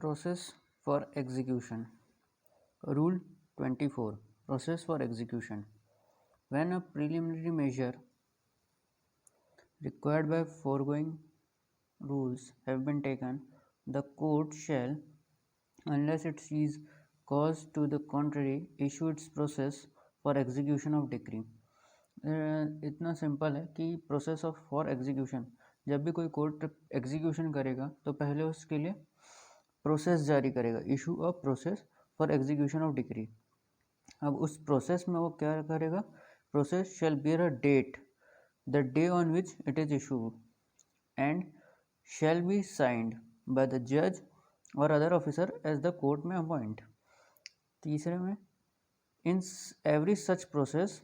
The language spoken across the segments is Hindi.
Process for execution. Rule 24. Process for execution. When a preliminary measure required by foregoing rules have been taken, the court shall, unless it sees cause to the contrary, issue its process for execution of decree. इतना सिंपल है कि प्रोसेस ऑफ फॉर एग्जीक्यूशन, जब भी कोई कोर्ट एग्जीक्यूशन करेगा तो पहले उसके लिए प्रोसेस जारी करेगा, issue a process for execution of decree. अब उस प्रोसेस में वो क्या करेगा? Process shall bear a date, the day on which it is issued, and shall be signed by the जज or other officer as the court may appoint. तीसरे में, in every such process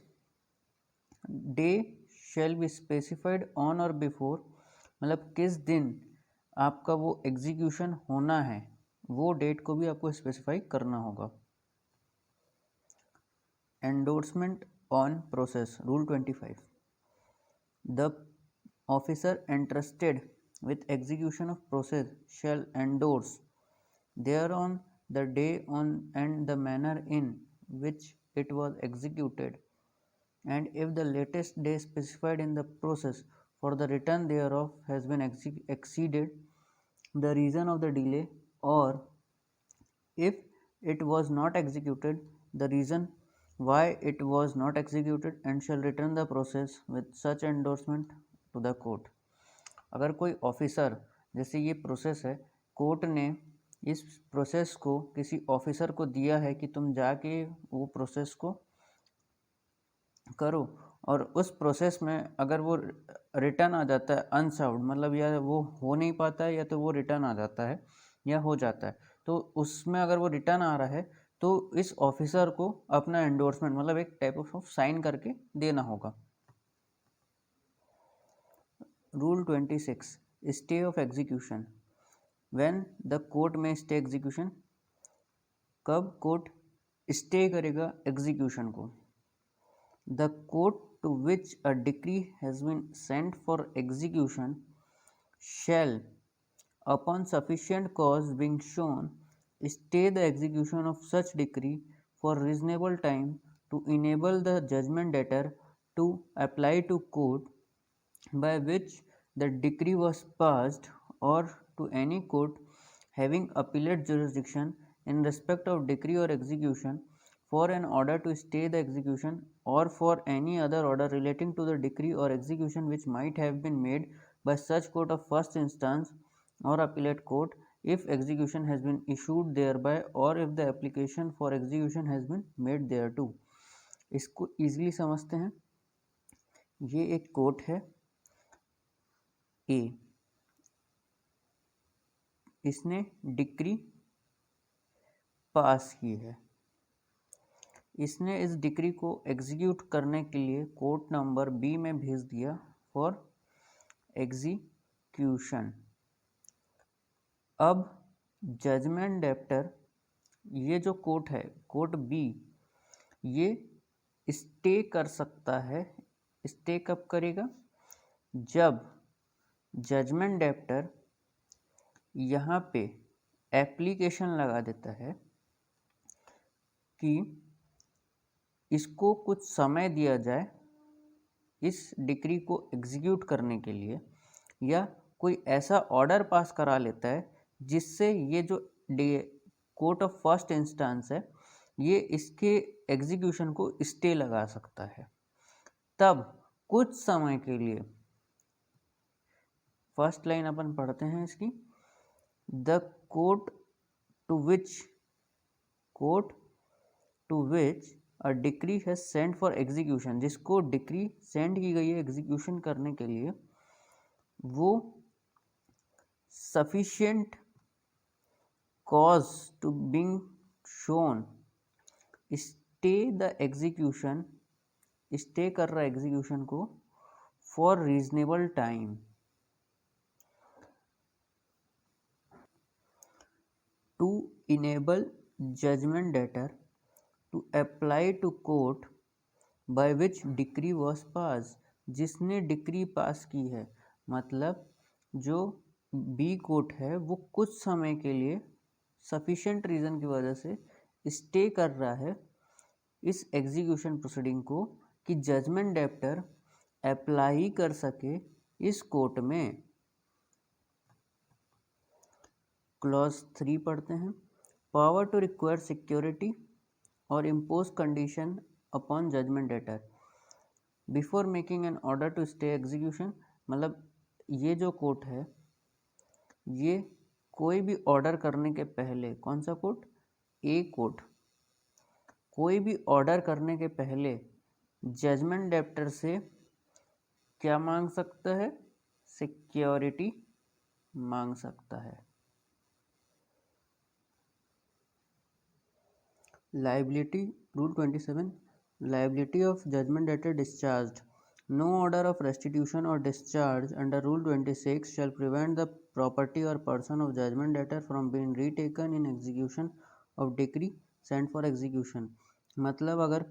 day shall be specified on or before, मतलब किस दिन आपका वो एग्जीक्यूशन होना है वो डेट को भी आपको स्पेसिफाई करना होगा। Endorsement on process. Rule 25. The officer entrusted with execution of process shall endorse thereon the day on and the manner in which it was executed, and if the latest day specified in the process for the return thereof has been exceeded the reason of the delay, or if it was not executed, the reason why it was not executed, and shall return the process with such endorsement to the court. अगर कोई ऑफिसर, जैसे ये प्रोसेस है, कोर्ट ने इस प्रोसेस को किसी ऑफिसर को दिया है कि तुम जाके वो प्रोसेस को करो, और उस प्रोसेस में अगर वो रिटर्न आ जाता है अनसर्व्ड, मतलब या वो हो नहीं पाता है या तो वो रिटर्न आ जाता है या हो जाता है, तो उसमें अगर वो रिटर्न आ रहा है तो इस ऑफिसर को अपना एंडोर्समेंट, मतलब एक टाइप ऑफ साइन करके देना होगा। Rule 26. Stay of execution. When the court में स्टे एग्जीक्यूशन, कब कोर्ट स्टे करेगा एग्जीक्यूशन को? The court to which a decree has been sent for execution shall, upon sufficient cause being shown, stay the execution of such decree for reasonable time to enable the judgment debtor to apply to court by which the decree was passed, or to any court having appellate jurisdiction in respect of decree or execution, for an order to stay the execution, or for any other order relating to the decree or execution which might have been made by such court of first instance or appellate court, if execution has been issued thereby, or if the application for execution has been made thereto। इसको easily समझते हैं। ये एक कोर्ट है ए, इसने डिक्री पास की है, इसने इस डिक्री को एग्जीक्यूट करने के लिए कोर्ट नंबर बी में भेज दिया फॉर एग्जीक्यूशन। अब जजमेंट डेप्टर, ये जो कोर्ट है, कोर्ट बी, ये स्टे कर सकता है। स्टे कब करेगा? जब जजमेंट डेप्टर यहाँ पे एप्लीकेशन लगा देता है कि इसको कुछ समय दिया जाए इस डिक्री को एग्जीक्यूट करने के लिए, या कोई ऐसा ऑर्डर पास करा लेता है जिससे ये जो कोर्ट ऑफ फर्स्ट इंस्टेंस है ये इसके एग्जीक्यूशन को स्टे लगा सकता है। तब कुछ समय के लिए, फर्स्ट लाइन अपन पढ़ते हैं इसकी, the court to which a decree है सेंड फॉर एग्जीक्यूशन, जिसको डिक्री सेंड की गई है एग्जीक्यूशन करने के लिए, वो sufficient cause to being shown stay the execution, stay कर रहा है एग्जीक्यूशन को for reasonable time, to enable judgment debtor to apply to court by which decree was pass, जिसने डिक्री पास की है, मतलब जो बी कोर्ट है वो कुछ समय के लिए सफिशिएंट रीज़न की वजह से स्टे कर रहा है इस एग्जीक्यूशन प्रोसीडिंग को कि जजमेंट डेप्टर अप्लाई कर सके इस कोर्ट में। क्लॉज 3 पढ़ते हैं। Power to require security or impose condition upon judgment debtor before making an order to stay execution. मतलब ये जो कोर्ट है, ये कोई भी ऑर्डर करने के पहले, कौन सा कोर्ट? A court. कोई भी ऑर्डर करने के पहले जजमेंट डेप्टर से क्या मांग सकता है? सिक्योरिटी मांग सकता है। Liability rule 27, liability of judgment debtor discharged. No order of restitution or discharge under Rule 26 shall prevent the property or person of judgment debtor from being retaken in execution of decree sent for execution। मतलब अगर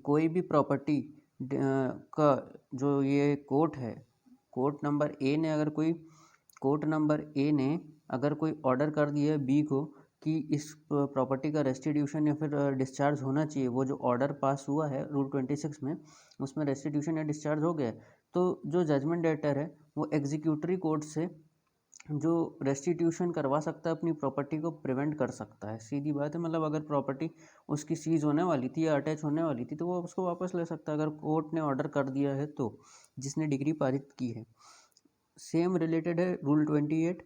कोई भी प्रॉपर्टी का जो ये कोर्ट है, कोर्ट नंबर ए ने अगर कोई ऑर्डर कर दिया है बी को कि इस प्रॉपर्टी का रेस्टिट्यूशन या फिर डिस्चार्ज होना चाहिए, वो जो ऑर्डर पास हुआ है रूल 26 में, उसमें रेस्टिट्यूशन या डिस्चार्ज हो गया है, तो जो जजमेंट डेटर है वो एग्जीक्यूटरी कोर्ट से जो रेस्टिट्यूशन करवा सकता है, अपनी प्रॉपर्टी को प्रिवेंट कर सकता है। सीधी बात है। मतलब अगर प्रॉपर्टी उसकी सीज होने वाली थी या अटैच होने वाली थी तो वो उसको वापस ले सकता है, अगर कोर्ट ने ऑर्डर कर दिया है तो, जिसने डिग्री पारित की है। सेम रिलेटेड है rule 28,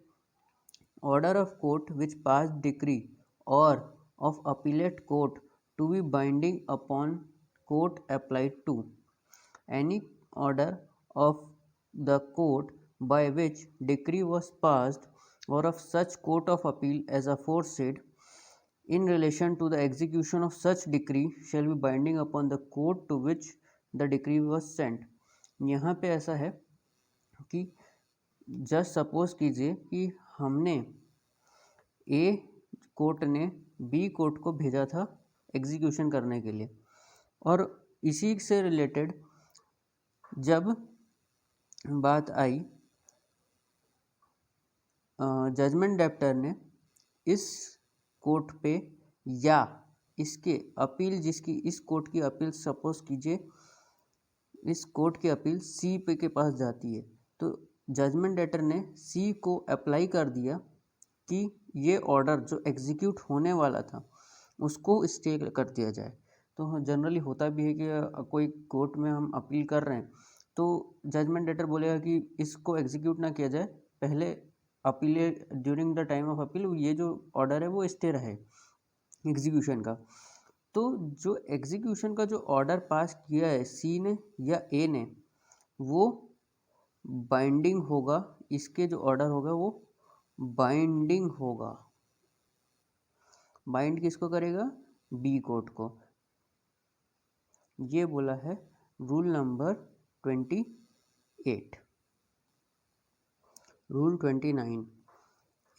order of court which passed decree or of appellate court to be binding upon court applied to any order of the court by which decree was passed or of such court of appeal as aforesaid in relation to the execution of such decree shall be binding upon the court to which the decree was sent। यहाँ पे ऐसा है कि जस्ट सपोज कीजिए कि हमने ए कोर्ट ने बी कोर्ट को भेजा था एग्जीक्यूशन करने के लिए, और इसी से रिलेटेड जब बात आई, जजमेंट डेप्टर ने इस कोर्ट पे या इसके अपील, जिसकी इस कोर्ट की अपील सपोज कीजिए इस कोर्ट की अपील सी पे के पास जाती है, तो जजमेंट डेटर ने सी को अप्लाई कर दिया कि ये ऑर्डर जो एग्जीक्यूट होने वाला था उसको स्टे कर दिया जाए। तो जनरली होता भी है कि कोई कोर्ट में हम अपील कर रहे हैं तो जजमेंट डेटर बोलेगा कि इसको एग्जीक्यूट ना किया जाए, पहले appeal during the time of appeal ये जो ऑर्डर है वो स्टे रहे एग्जीक्यूशन का। तो जो एग्जीक्यूशन का जो ऑर्डर पास किया है सी ने या ए ने, वो बाइंडिंग होगा, इसके जो ऑर्डर होगा वो बाइंडिंग होगा। बाइंड किसको करेगा? बी कोर्ट को। ये बोला है rule number 28। Rule 29,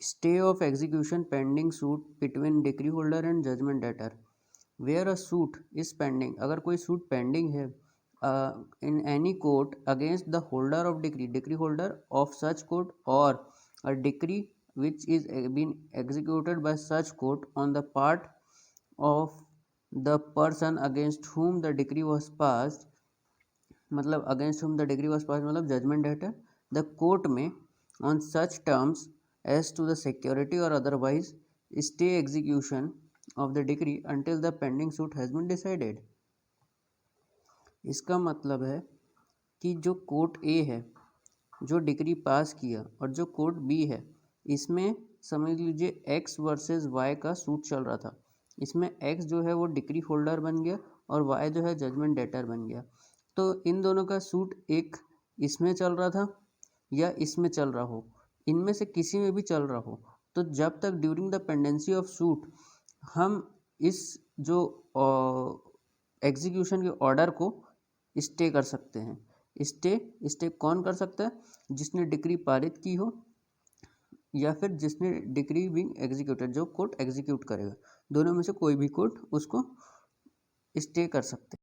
stay of execution pending suit between decree holder and judgment debtor. Where a suit is pending, अगर कोई सूट पेंडिंग है in any court against the holder of decree holder of such court, or a decree which is been executed by such court on the part of the person against whom the decree was passed, मतलब against whom the decree was passed मतलब judgment debtor, the court may on such terms as to the security or otherwise stay execution of the decree until the pending suit has been decided। इसका मतलब है कि जो कोर्ट ए है जो डिग्री पास किया और जो कोर्ट बी है, इसमें समझ लीजिए एक्स वर्सेस वाई का सूट चल रहा था। इसमें एक्स जो है वो डिग्री होल्डर बन गया और वाई जो है जजमेंट डेटर बन गया। तो इन दोनों का सूट एक इसमें चल रहा था या इसमें चल रहा हो, इनमें से किसी में भी चल रहा हो, तो जब तक during the pendency of suit हम इस जो एग्जीक्यूशन के ऑर्डर को स्टे कर सकते हैं। स्टे कौन कर सकता है? जिसने डिक्री पारित की हो या फिर जिसने डिक्री बीइंग एग्जीक्यूटेड, जो कोर्ट एग्जीक्यूट करेगा, दोनों में से कोई भी कोर्ट उसको स्टे कर सकते हैं।